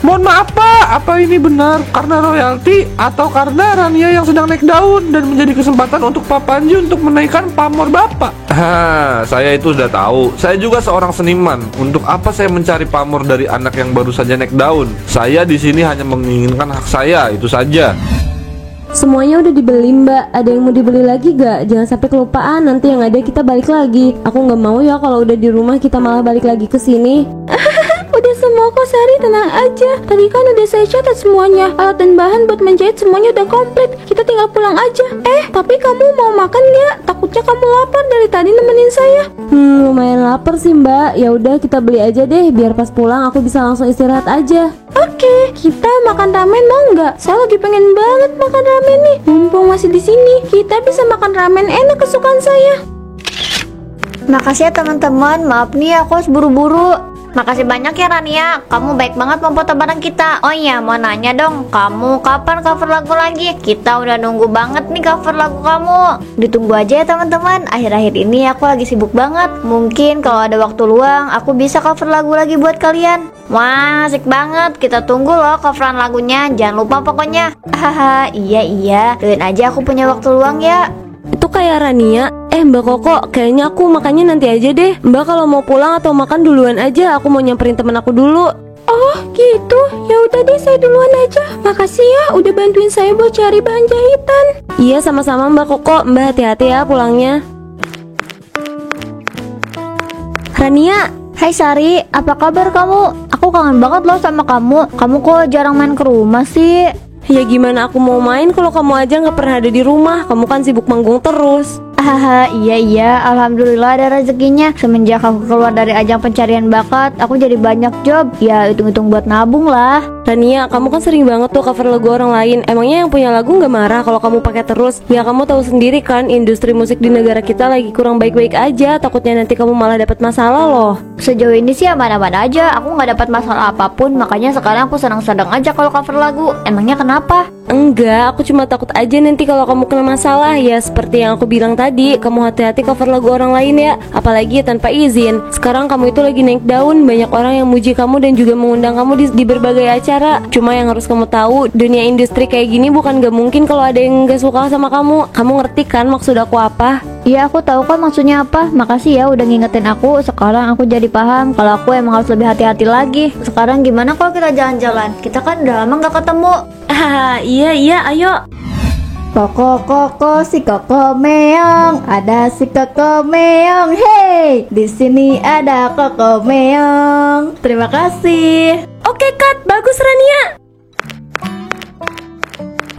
Mohon maaf Pak, apa ini benar karena royalti atau karena Rania yang sedang naik daun dan menjadi kesempatan untuk Pak Panji untuk menaikkan pamor Bapak? Saya itu sudah tahu. Saya juga seorang seniman. Untuk apa saya mencari pamor dari anak yang baru saja naik daun? Saya di sini hanya menginginkan hak saya, itu saja. Semuanya udah dibeli mbak, ada yang mau dibeli lagi gak? Jangan sampai kelupaan, nanti yang ada kita balik lagi. Aku gak mau ya kalau udah di rumah kita malah balik lagi ke sini. Udah semua kok Sari, tenang aja. Tadi kan udah saya catat semuanya. Alat dan bahan buat menjahit semuanya udah komplit. Kita tinggal pulang aja. Tapi kamu mau makan ya? Takutnya kamu lapar dari tadi nemenin saya. Lumayan lapar sih mbak. Ya udah kita beli aja deh, biar pas pulang aku bisa langsung istirahat aja. Oke, kita makan ramen mau nggak? Saya lagi pengen banget makan ramen nih. Mumpung masih di sini, kita bisa makan ramen enak kesukaan saya. Makasih ya teman-teman, maaf nih aku harus buru-buru. Makasih banyak ya Rania, kamu baik banget memfoto bareng kita. Oh iya, mau nanya dong, kamu kapan cover lagu lagi? Kita udah nunggu banget nih cover lagu kamu. Ditunggu aja ya teman-teman, akhir-akhir ini aku lagi sibuk banget. Mungkin kalau ada waktu luang, aku bisa cover lagu lagi buat kalian. Wah, asik banget, kita tunggu loh coveran lagunya. Jangan lupa pokoknya. Hahaha, iya, doain aja aku punya waktu luang ya. Itu kayak Rania. Mbak Koko, kayaknya aku makannya nanti aja deh. Mbak kalau mau pulang atau makan duluan aja, aku mau nyamperin temen aku dulu. Oh gitu, ya udah deh saya duluan aja. Makasih ya udah bantuin saya buat cari bahan jahitan. Iya sama-sama Mbak Koko. Mbak hati-hati ya pulangnya. Rania. Hai Sari, apa kabar kamu? Aku kangen banget loh sama kamu. Kamu kok jarang main ke rumah sih? Ya gimana aku mau main kalau kamu aja gak pernah ada di rumah. Kamu kan sibuk manggung terus. Iya, alhamdulillah ada rezekinya. Semenjak aku keluar dari ajang pencarian bakat, aku jadi banyak job. Ya hitung-hitung buat nabung lah. Rania, kamu kan sering banget tuh cover lagu orang lain. Emangnya yang punya lagu gak marah kalau kamu pakai terus? Ya kamu tahu sendiri kan, industri musik di negara kita lagi kurang baik-baik aja. Takutnya nanti kamu malah dapat masalah loh. Sejauh ini sih aman-aman aja. Aku gak dapat masalah apapun. Makanya sekarang aku senang-senang aja kalau cover lagu. Emangnya kenapa? Enggak, aku cuma takut aja nanti kalau kamu kena masalah. Ya seperti yang aku bilang tadi, kamu hati-hati cover lagu orang lain ya. Apalagi tanpa izin. Sekarang kamu itu lagi naik daun. Banyak orang yang muji kamu dan juga mengundang kamu di berbagai acara. Cuma yang harus kamu tahu, dunia industri kayak gini bukan gak mungkin kalau ada yang gak suka sama kamu. Kamu ngerti kan maksud aku apa? Iya, aku tahu kok maksudnya apa. Makasih ya udah ngingetin aku. Sekarang aku jadi paham kalau aku emang harus lebih hati-hati lagi. Sekarang gimana kalau kita jalan-jalan? Kita kan udah lama gak ketemu. Iya, ayo. Koko si koko meong, ada si koko meong, hey, di sini ada koko meong. Terima kasih. Oke, Kat, bagus Rania.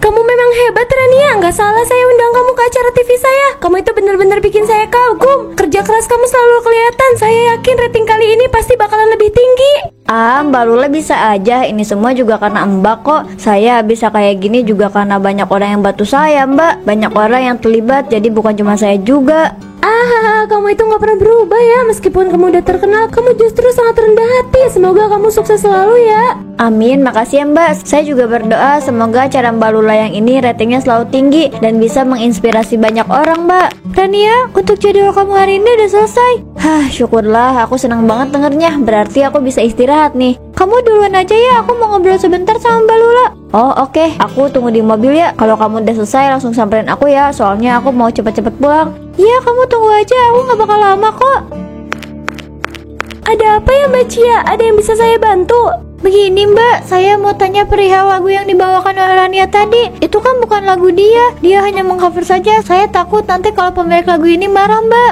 Kamu memang hebat Rania, nggak salah saya undang kamu ke acara TV saya. Kamu itu benar-benar bikin saya kagum. Kerja keras kamu selalu kelihatan. Saya yakin rating kali ini pasti bakalan lebih tinggi. Mbak Lula bisa aja. Ini semua juga karena Mbak kok. Saya bisa kayak gini juga karena banyak orang yang bantu saya, Mbak. Banyak orang yang terlibat, jadi bukan cuma saya juga. Kamu itu gak pernah berubah ya. Meskipun kamu udah terkenal, kamu justru sangat rendah hati. Semoga kamu sukses selalu ya. Amin, makasih ya Mbak. Saya juga berdoa semoga acara Mbak Lula yang ini ratingnya selalu tinggi dan bisa menginspirasi banyak orang, Mbak. Rania, untuk jadwal kamu hari ini udah selesai. Syukurlah, aku senang banget dengernya. Berarti aku bisa istirahat nih. Kamu duluan aja ya, aku mau ngobrol sebentar sama Mbak Lula. Oh oke, aku tunggu di mobil ya. Kalau kamu udah selesai langsung samperin aku ya. Soalnya aku mau cepet-cepet pulang. Iya, kamu tunggu aja, aku gak bakal lama kok. Ada apa ya Mbak Cia? Ada yang bisa saya bantu? Begini Mbak, saya mau tanya perihal lagu yang dibawakan oleh Rania tadi. Itu kan bukan lagu dia hanya mengcover saja. Saya takut nanti kalau pemilik lagu ini marah Mbak.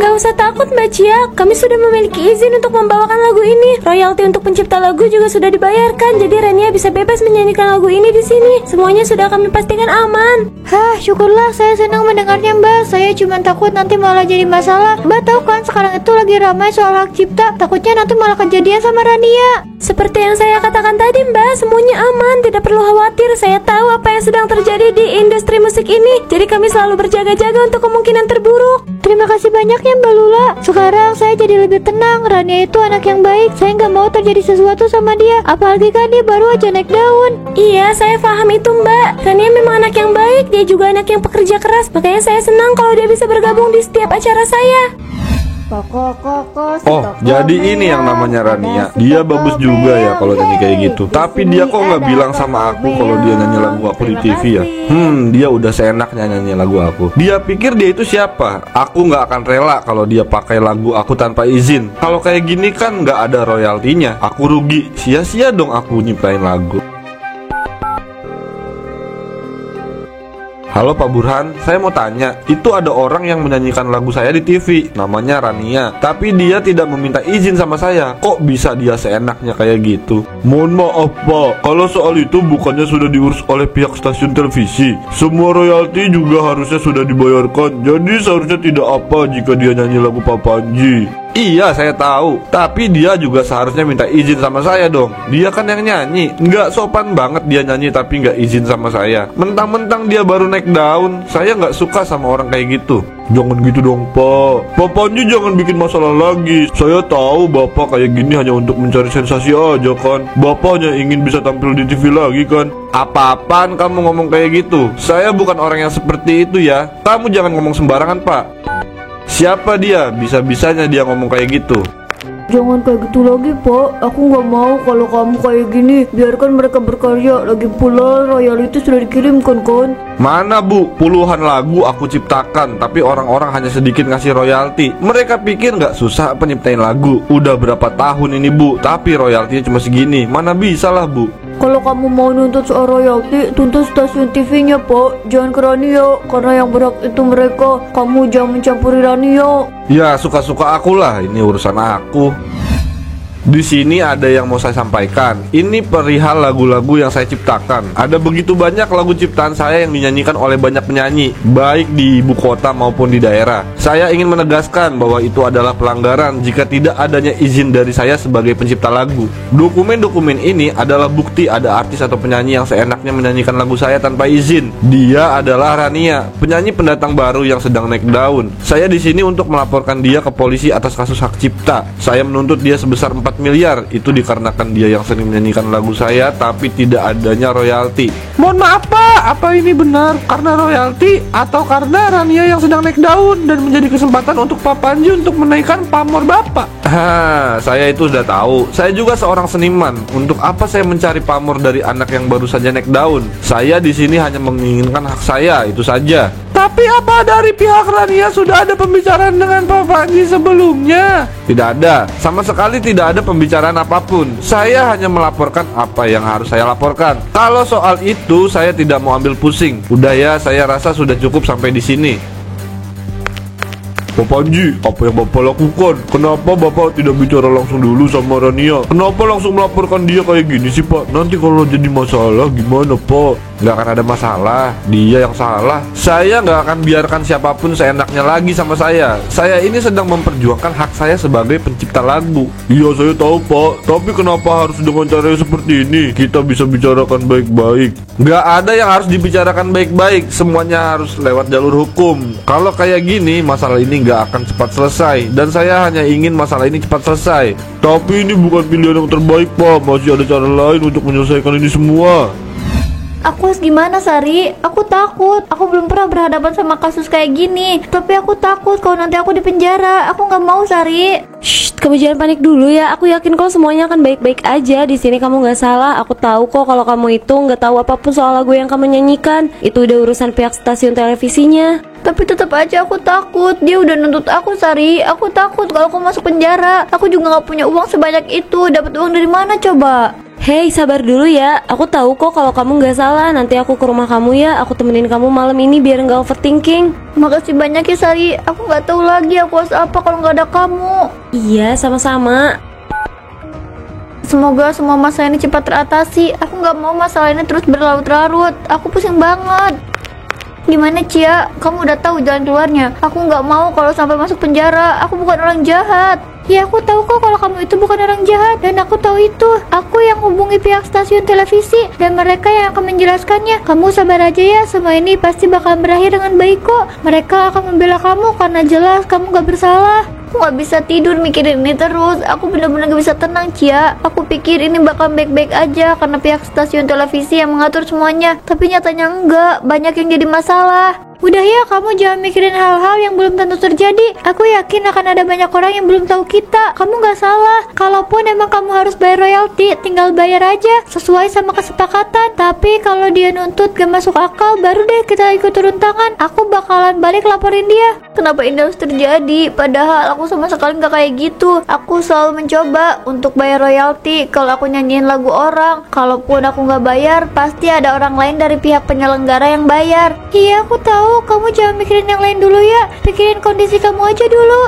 Nggak usah takut Mbak Cia. Kami sudah memiliki izin untuk membawakan lagu ini. Royalti untuk pencipta lagu juga sudah dibayarkan. Jadi Rania bisa bebas menyanyikan lagu ini di sini. Semuanya sudah kami pastikan aman. Syukurlah, saya senang mendengarnya Mbak. Saya cuma takut nanti malah jadi masalah. Mbak tahu kan sekarang itu lagi ramai soal hak cipta. Takutnya nanti malah kejadian sama Rania. Seperti yang saya katakan tadi Mbak, semuanya aman, tidak perlu khawatir. Saya tahu apa yang sedang terjadi di industri musik ini. Jadi kami selalu berjaga-jaga untuk kemungkinan terburuk. Terima kasih banyak ya Mbak Lula. Sekarang saya jadi lebih tenang. Rania itu anak yang baik. Saya nggak mau terjadi sesuatu sama dia. Apalagi kan dia baru aja naik daun. Iya, saya paham itu Mbak. Rania memang anak yang baik. Dia juga anak yang pekerja keras. Makanya saya senang kalau dia bisa bergabung di setiap acara saya. Oh, jadi ini yang namanya Rania. Dia bagus juga ya kalau nyanyi kayak gitu. Tapi dia kok nggak bilang sama aku kalau dia nyanyi lagu aku di TV ya? Dia udah seenaknya nyanyi lagu aku. Dia pikir dia itu siapa? Aku nggak akan rela kalau dia pakai lagu aku tanpa izin. Kalau kayak gini kan nggak ada royaltinya. Aku rugi. Sia-sia dong aku nyiptain lagu. Halo Pak Burhan, saya mau tanya, itu ada orang yang menyanyikan lagu saya di TV, namanya Rania, tapi dia tidak meminta izin sama saya. Kok bisa dia seenaknya kayak gitu? Mohon maaf Pak, kalau soal itu bukannya sudah diurus oleh pihak stasiun televisi. Semua royalti juga harusnya sudah dibayarkan, jadi seharusnya tidak apa jika dia nyanyi lagu Pak Panji. Iya saya tahu, tapi dia juga seharusnya minta izin sama saya dong. Dia kan yang nyanyi, nggak sopan banget dia nyanyi tapi nggak izin sama saya. Mentang-mentang dia baru naik daun, saya nggak suka sama orang kayak gitu. Jangan gitu dong Pak, Pak Panji jangan bikin masalah lagi. Saya tahu Bapak kayak gini hanya untuk mencari sensasi aja kan. Bapak hanya ingin bisa tampil di TV lagi kan. Apa-apaan kamu ngomong kayak gitu? Saya bukan orang yang seperti itu ya. Kamu jangan ngomong sembarangan Pak. Siapa dia? Bisa-bisanya dia ngomong kayak gitu. Jangan kayak gitu lagi Pak, aku nggak mau kalau kamu kayak gini. Biarkan mereka berkarya, lagi pula royalti sudah dikirimkan kan. Mana Bu, puluhan lagu aku ciptakan, tapi orang-orang hanya sedikit ngasih royalti. Mereka pikir nggak susah apa nyiptain lagu. Udah berapa tahun ini Bu, tapi royaltinya cuma segini. Mana bisa lah Bu. Kalau kamu mau nuntut soal royalti, tuntut stasiun TV-nya Pak, jangan ke Rania, karena yang berhak itu mereka. Kamu jangan mencampuri Rania. Ya suka-suka aku lah, ini urusan aku. Di sini ada yang mau saya sampaikan. Ini perihal lagu-lagu yang saya ciptakan. Ada begitu banyak lagu ciptaan saya yang dinyanyikan oleh banyak penyanyi, baik di ibu kota maupun di daerah. Saya ingin menegaskan bahwa itu adalah pelanggaran jika tidak adanya izin dari saya sebagai pencipta lagu. Dokumen-dokumen ini adalah bukti ada artis atau penyanyi yang seenaknya menyanyikan lagu saya tanpa izin. Dia adalah Rania, penyanyi pendatang baru yang sedang naik daun. Saya di sini untuk melaporkan dia ke polisi atas kasus hak cipta. Saya menuntut dia sebesar 4 miliar. Itu dikarenakan dia yang sering menyanyikan lagu saya tapi tidak adanya royalti. Mohon maaf Pak, apa ini benar karena royalti atau karena Rania yang sedang naik daun dan menjadi kesempatan untuk Pak Panji untuk menaikkan pamor Bapak? Saya itu sudah tahu. Saya juga seorang seniman. Untuk apa saya mencari pamor dari anak yang baru saja naik daun? Saya di sini hanya menginginkan hak saya, itu saja. Tapi apa dari pihak Rania sudah ada pembicaraan dengan Pak Panji sebelumnya? Tidak ada, sama sekali tidak ada pembicaraan apapun. Saya hanya melaporkan apa yang harus saya laporkan. Kalau soal itu saya tidak mau ambil pusing. Udah ya, saya rasa sudah cukup sampai di sini. Pak Panji, apa yang Bapak lakukan? Kenapa Bapak tidak bicara langsung dulu sama Rania? Kenapa langsung melaporkan dia kayak gini sih Pak? Nanti kalau jadi masalah gimana Pak? Nggak akan ada masalah, dia yang salah. Saya nggak akan biarkan siapapun seenaknya lagi sama saya. Saya ini sedang memperjuangkan hak saya sebagai pencipta lagu. Iya saya tahu Pak, tapi kenapa harus dengan cara yang seperti ini? Kita bisa bicarakan baik-baik. Nggak ada yang harus dibicarakan baik-baik, semuanya harus lewat jalur hukum. Kalau kayak gini, masalah ini nggak akan cepat selesai. Dan saya hanya ingin masalah ini cepat selesai. Tapi ini bukan pilihan yang terbaik Pak, masih ada cara lain untuk menyelesaikan ini semua. Aku harus gimana Sari? Aku takut. Aku belum pernah berhadapan sama kasus kayak gini. Tapi aku takut kalau nanti aku di penjara. Aku nggak mau Sari. Shh, kamu jangan panik dulu ya. Aku yakin kok semuanya akan baik-baik aja. Di sini kamu nggak salah. Aku tahu kok kalau kamu itu nggak tahu apapun soal lagu yang kamu nyanyikan. Itu udah urusan pihak stasiun televisinya. Tapi tetap aja aku takut. Dia udah nuntut aku Sari. Aku takut kalau aku masuk penjara. Aku juga nggak punya uang sebanyak itu. Dapat uang dari mana coba? Hei, sabar dulu ya. Aku tahu kok kalau kamu nggak salah. Nanti aku ke rumah kamu ya. Aku temenin kamu malam ini biar nggak overthinking. Makasih banyak ya Sari. Aku nggak tahu lagi aku harus apa kalau nggak ada kamu. Iya, sama-sama. Semoga semua masalah ini cepat teratasi. Aku nggak mau masalah ini terus berlarut-larut. Aku pusing banget. Gimana Cia? Kamu udah tahu jalan keluarnya? Aku nggak mau kalau sampai masuk penjara. Aku bukan orang jahat. Ya aku tahu kok kalau kamu itu bukan orang jahat. Dan aku tahu itu. Aku yang hubungi pihak stasiun televisi. Dan mereka yang akan menjelaskannya. Kamu sabar aja ya. Semua ini pasti bakal berakhir dengan baik kok. Mereka akan membela kamu karena jelas kamu gak bersalah. Aku gak bisa tidur mikirin ini terus. Aku benar-benar gak bisa tenang Cia. Aku pikir ini bakal baik-baik aja karena pihak stasiun televisi yang mengatur semuanya. Tapi nyatanya enggak. Banyak yang jadi masalah. Udah ya, kamu jangan mikirin hal-hal yang belum tentu terjadi. Aku yakin akan ada banyak orang yang belum tahu kita. Kamu gak salah. Kalaupun emang kamu harus bayar royalti, tinggal bayar aja sesuai sama kesepakatan. Tapi kalau dia nuntut gak masuk akal, baru deh kita ikut turun tangan. Aku bakalan balik laporin dia. Kenapa ini harus terjadi? Padahal aku sama sekali gak kayak gitu. Aku selalu mencoba untuk bayar royalti kalau aku nyanyiin lagu orang. Kalaupun aku gak bayar, pasti ada orang lain dari pihak penyelenggara yang bayar. Iya, aku tahu. Kamu jangan mikirin yang lain dulu ya. Pikirin kondisi kamu aja dulu.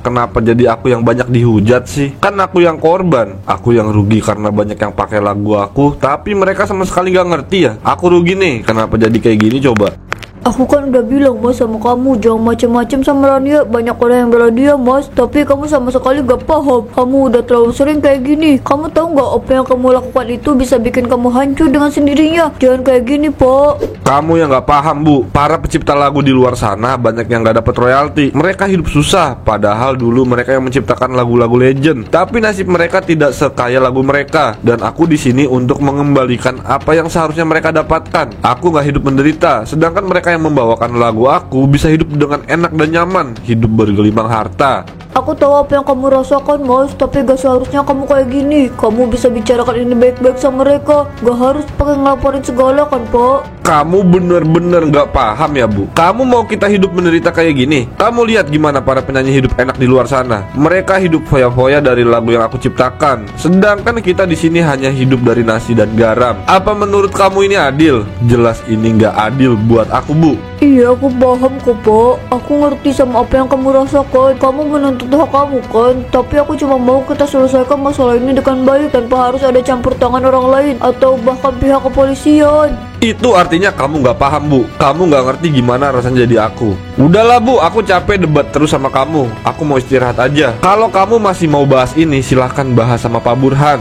Kenapa jadi aku yang banyak dihujat sih? Kan aku yang korban. Aku yang rugi karena banyak yang pakai lagu aku. Tapi mereka sama sekali gak ngerti ya. Aku rugi nih. Kenapa jadi kayak gini coba? Aku kan udah bilang mas sama kamu jangan macem-macem sama Rania. Banyak orang yang bela dia mas, tapi kamu sama sekali gak paham. Kamu udah terlalu sering kayak gini. Kamu tahu gak apa yang kamu lakukan itu bisa bikin kamu hancur dengan sendirinya. Jangan kayak gini Pak. Kamu yang gak paham Bu. Para pencipta lagu di luar sana banyak yang gak dapat royalti. Mereka hidup susah. Padahal dulu mereka yang menciptakan lagu-lagu legend. Tapi nasib mereka tidak sekaya lagu mereka. Dan aku di sini untuk mengembalikan apa yang seharusnya mereka dapatkan. Aku gak hidup menderita. Sedangkan mereka yang membawakan lagu aku bisa hidup dengan enak dan nyaman, hidup bergelimang harta. Aku tahu apa yang kamu rasakan mas, tapi gak seharusnya kamu kayak gini. Kamu bisa bicarakan ini baik-baik sama mereka. Gak harus pakai ngelaporin segala kan Pak. Kamu bener-bener gak paham ya Bu. Kamu mau kita hidup menderita kayak gini? Kamu lihat gimana para penyanyi hidup enak di luar sana. Mereka hidup foya-foya dari lagu yang aku ciptakan. Sedangkan kita di sini hanya hidup dari nasi dan garam. Apa menurut kamu ini adil? Jelas ini gak adil buat aku Bu. Iya aku paham kok Pak. Aku ngerti sama apa yang kamu rasakan. Kamu menuntut hak kamu kan. Tapi aku cuma mau kita selesaikan masalah ini dengan baik, tanpa harus ada campur tangan orang lain atau bahkan pihak kepolisian. Itu artinya kamu gak paham Bu. Kamu gak ngerti gimana rasanya jadi aku. Udahlah Bu, aku capek debat terus sama kamu. Aku mau istirahat aja. Kalau kamu masih mau bahas ini, silahkan bahas sama Pak Burhan.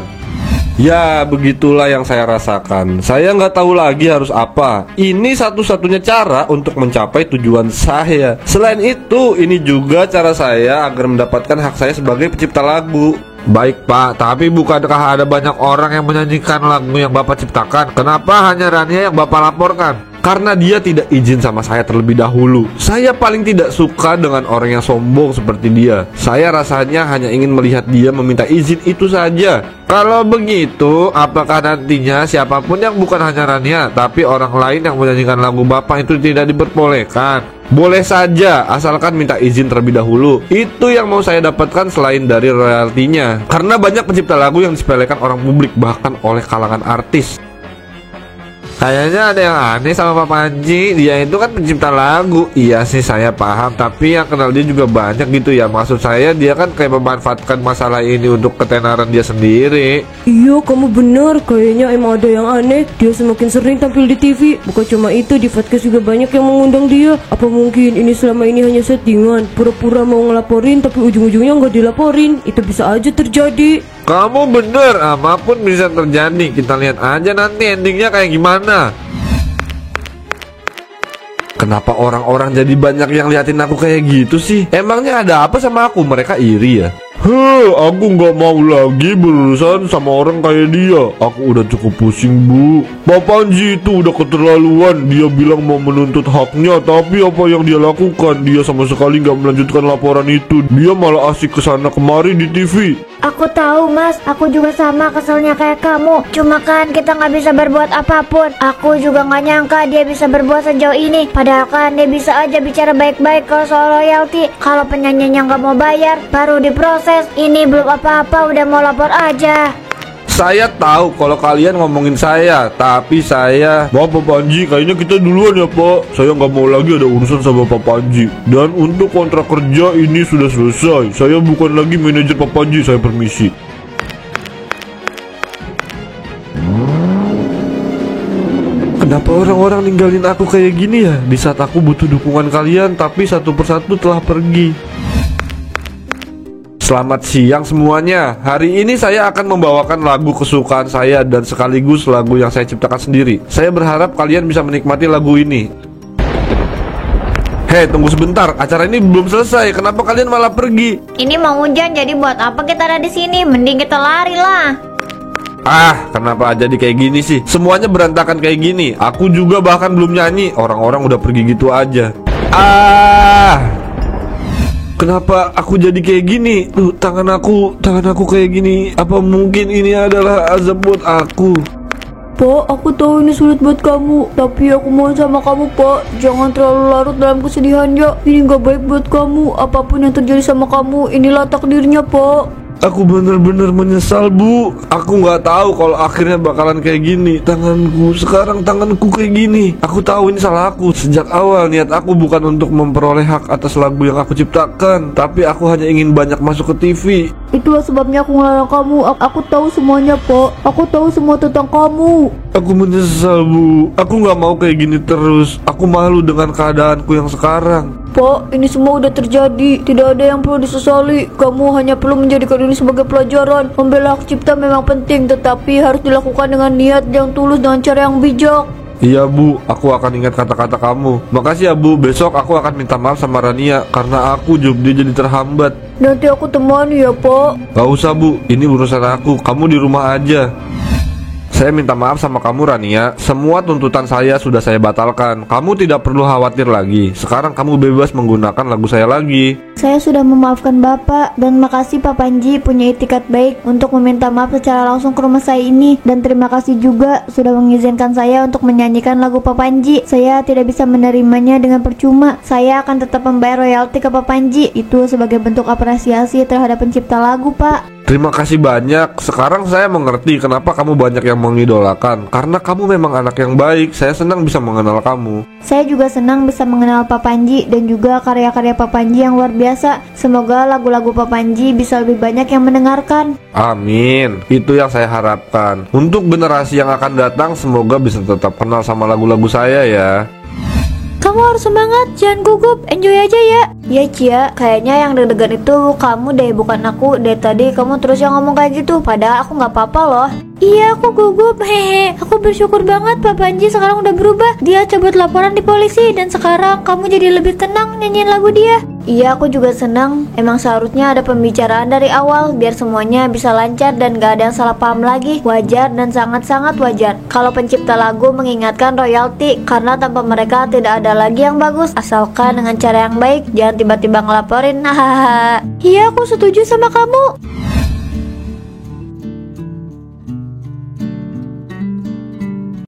Ya begitulah yang saya rasakan. Saya nggak tahu lagi harus apa. Ini satu-satunya cara untuk mencapai tujuan saya. Selain itu, ini juga cara saya agar mendapatkan hak saya sebagai pencipta lagu. Baik Pak, tapi bukankah ada banyak orang yang menyanyikan lagu yang Bapak ciptakan? Kenapa hanya Rania yang Bapak laporkan? Karena dia tidak izin sama saya terlebih dahulu. Saya paling tidak suka dengan orang yang sombong seperti dia. Saya rasanya hanya ingin melihat dia meminta izin, itu saja. Kalau begitu, apakah nantinya siapapun yang bukan hanya Rania, tapi orang lain yang menyanyikan lagu Bapak itu tidak diperbolehkan? Boleh saja, asalkan minta izin terlebih dahulu. Itu yang mau saya dapatkan selain dari royaltinya. Karena banyak pencipta lagu yang disepelekan orang publik, bahkan oleh kalangan artis. Kayaknya ada yang aneh sama Pak Panji. Dia itu kan pencipta lagu. Iya sih saya paham, tapi yang kenal dia juga banyak gitu ya. Maksud saya dia kan kayak memanfaatkan masalah ini untuk ketenaran dia sendiri. Iya, kamu benar. Kayaknya emang ada yang aneh. Dia semakin sering tampil di TV. Bukan cuma itu, di podcast juga banyak yang mengundang dia. Apa mungkin ini selama ini hanya settingan? Pura-pura mau ngelaporin tapi ujung-ujungnya nggak dilaporin. Itu bisa aja terjadi. Kamu bener, apapun bisa terjadi. Kita lihat aja nanti endingnya kayak gimana. Kenapa orang-orang jadi banyak yang liatin aku kayak gitu sih? Emangnya ada apa sama aku? Mereka iri ya? Aku nggak mau lagi berurusan sama orang kayak dia. Aku udah cukup pusing Bu. Pak Panji itu udah keterlaluan. Dia bilang mau menuntut haknya, tapi apa yang dia lakukan? Dia sama sekali nggak melanjutkan laporan itu. Dia malah asik kesana kemari di TV. Aku tahu mas, aku juga sama keselnya kayak kamu. Cuma kan kita nggak bisa berbuat apapun. Aku juga nggak nyangka dia bisa berbuat sejauh ini. Padahal kan dia bisa aja bicara baik-baik kalau soal royalti. Kalau penyanyinya nggak mau bayar, baru diproses. Ini belum apa-apa udah mau lapor aja. Saya tahu kalau kalian ngomongin saya, tapi saya... Pak Panji, kayaknya kita duluan ya Pak. Saya nggak mau lagi ada urusan sama Pak Panji. Dan untuk kontrak kerja ini sudah selesai. Saya bukan lagi manajer Pak Panji, saya permisi. Kenapa orang-orang ninggalin aku kayak gini ya? Di saat aku butuh dukungan kalian, tapi satu persatu telah pergi. Selamat siang semuanya. Hari ini saya akan membawakan lagu kesukaan saya dan sekaligus lagu yang saya ciptakan sendiri. Saya berharap kalian bisa menikmati lagu ini. Hei, tunggu sebentar. Acara ini belum selesai. Kenapa kalian malah pergi? Ini mau hujan, jadi buat apa kita ada di sini? Mending kita lari lah. Ah, kenapa jadi kayak gini sih? Semuanya berantakan kayak gini. Aku juga bahkan belum nyanyi, orang-orang udah pergi gitu aja. Ah, kenapa aku jadi kayak gini? Tangan aku kayak gini. Apa mungkin ini adalah azab buat aku? Pak, aku tahu ini sulit buat kamu, tapi aku mohon sama kamu, Pak, jangan terlalu larut dalam kesedihan ya. Ini gak baik buat kamu. Apapun yang terjadi sama kamu, inilah takdirnya, Pak. Aku bener-bener menyesal, Bu. Aku nggak tahu kalau akhirnya bakalan kayak gini. Sekarang tanganku kayak gini. Aku tahu ini salah aku. Sejak awal niat aku bukan untuk memperoleh hak atas lagu yang aku ciptakan, tapi aku hanya ingin banyak masuk ke TV. Itulah sebabnya aku ngelarang kamu. Aku tahu semuanya, Pak. Aku tahu semua tentang kamu. Aku menyesal, Bu. Aku nggak mau kayak gini terus. Aku malu dengan keadaanku yang sekarang. Pak, ini semua udah terjadi. Tidak ada yang perlu disesali. Kamu hanya perlu menjadikan ini sebagai pelajaran. Membela hak cipta memang penting, tetapi harus dilakukan dengan niat yang tulus, dengan cara yang bijak. Iya, Bu, aku akan ingat kata-kata kamu. Makasih ya, Bu. Besok aku akan minta maaf sama Rania karena aku job dia jadi terhambat. Nanti aku temani ya, Pak. Gak usah, Bu, ini urusan aku. Kamu di rumah aja. Saya minta maaf sama kamu, Rania. Semua tuntutan saya sudah saya batalkan. Kamu tidak perlu khawatir lagi. Sekarang kamu bebas menggunakan lagu saya lagi. Saya sudah memaafkan Bapak dan makasih Pak Panji punya itikat baik untuk meminta maaf secara langsung ke rumah saya ini. Dan terima kasih juga sudah mengizinkan saya untuk menyanyikan lagu Pak Panji. Saya tidak bisa menerimanya dengan percuma. Saya akan tetap membayar royalti ke Pak Panji. Itu sebagai bentuk apresiasi terhadap pencipta lagu, Pak. Terima kasih banyak. Sekarang saya mengerti kenapa kamu banyak yang mengidolakan. Karena kamu memang anak yang baik. Saya senang bisa mengenal kamu. Saya juga senang bisa mengenal Pak Panji dan juga karya-karya Pak Panji yang luar biasa. Semoga lagu-lagu Pak Panji bisa lebih banyak yang mendengarkan. Amin. Itu yang saya harapkan. Untuk generasi yang akan datang, semoga bisa tetap kenal sama lagu-lagu saya ya. Kamu harus semangat, jangan gugup, enjoy aja ya. Ya Cia, kayaknya yang deg-degan itu kamu deh, bukan aku. Dari tadi kamu terus yang ngomong kayak gitu, padahal aku nggak apa-apa loh. Iya, aku gugup, hehe. Aku bersyukur banget Pak Panji sekarang udah berubah. Dia cabut laporan di polisi dan sekarang kamu jadi lebih tenang nyanyiin lagu dia. Iya, aku juga senang. Emang seharusnya ada pembicaraan dari awal biar semuanya bisa lancar dan gak ada yang salah paham lagi. Wajar dan sangat-sangat wajar kalau pencipta lagu mengingatkan royalti, karena tanpa mereka tidak ada lagi yang bagus, asalkan dengan cara yang baik. Jangan tiba-tiba ngelaporin. Hahaha. Iya, aku setuju sama kamu.